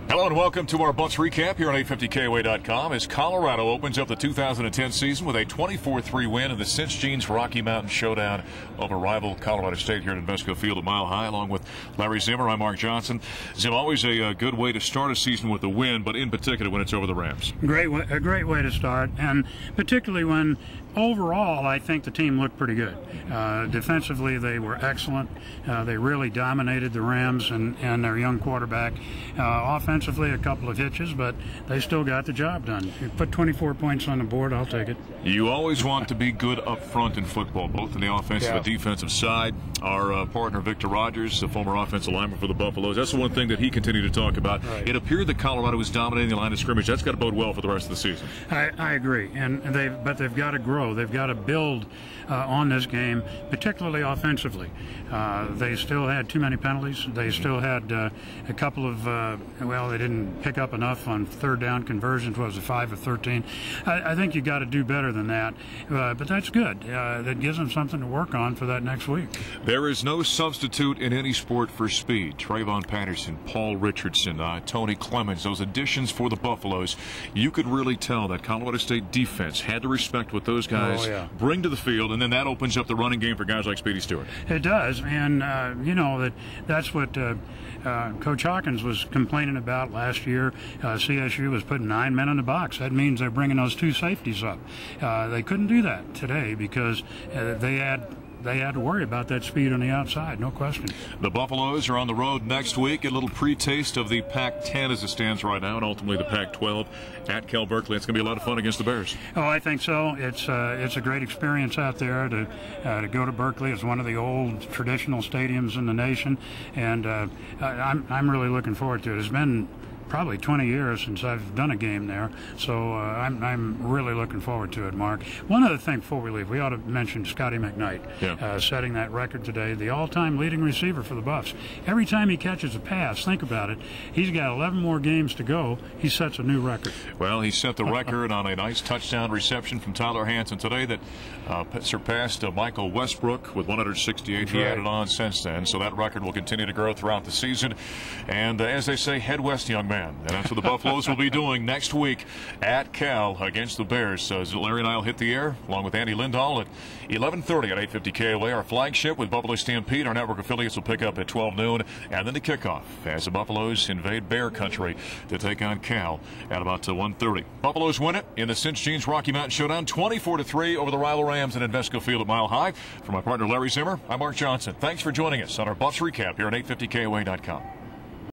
Hello and welcome to our Bucks recap here on 850KOA.com as Colorado opens up the 2010 season with a 24-3 win in the St. Jean's Rocky Mountain Showdown over rival Colorado State here at Invesco Field at Mile High. Along with Larry Zimmer, I'm Mark Johnson. Zim, always a good way to start a season with a win, but in particular when it's over the Rams. A great way to start, and particularly when overall I think the team looked pretty good. Defensively, they were excellent. They really dominated the Rams and their young quarterback. Offensively, a couple of hitches, but they still got the job done. You put 24 points on the board, I'll take it. You always want to be good up front in football, both in the offensive and defensive side. Our partner, Victor Rogers, the former offensive lineman for the Buffaloes, that's the one thing that he continued to talk about. Right. It appeared that Colorado was dominating the line of scrimmage. That's got to bode well for the rest of the season. I agree, but they've got to grow. They've got to build on this game, particularly offensively. They still had too many penalties. They still had a couple of, they didn't pick up enough on third down conversions. Was it 5 of 13? I think you got to do better than that, but that's good. That gives them something to work on for that next week. There is no substitute in any sport for speed. Trayvon Patterson, Paul Richardson, Tony Clemens, those additions for the Buffaloes, you could really tell that Colorado State defense had to respect what those guys bring to the field, and then that opens up the running game for guys like Speedy Stewart. It does, and that's what Coach Hawkins was complaining about last year. CSU was putting 9 men in the box. That means they're bringing those 2 safeties up. They couldn't do that today because they had to worry about that speed on the outside, no question. The Buffaloes are on the road next week. A little pre-taste of the Pac-10 as it stands right now, and ultimately the Pac-12 at Cal Berkeley. It's going to be a lot of fun against the Bears. Oh, I think so. It's a great experience out there to go to Berkeley. It's one of the old traditional stadiums in the nation, and I'm really looking forward to it. It's been probably 20 years since I've done a game there, so I'm really looking forward to it, Mark. One other thing before we leave, we ought to mention Scotty McKnight setting that record today, the all-time leading receiver for the Buffs. Every time he catches a pass, think about it, he's got 11 more games to go. He sets a new record. Well, he set the record on a nice touchdown reception from Tyler Hansen today that surpassed Michael Westbrook with 168. He added on since then, so that record will continue to grow throughout the season. And as they say, head west, young man. And that's what the Buffaloes will be doing next week at Cal against the Bears. So Larry and I will hit the air along with Andy Lindahl at 11:30 at 850 KOA. Our flagship with Buffalo Stampede. Our network affiliates will pick up at 12 noon. And then the kickoff as the Buffaloes invade Bear Country to take on Cal at about 1:30. Buffaloes win it in the St. Jean's Rocky Mountain Showdown 24-3 over the rival Rams at Invesco Field at Mile High. For my partner Larry Zimmer, I'm Mark Johnson. Thanks for joining us on our Bucks recap here at 850KOA.com.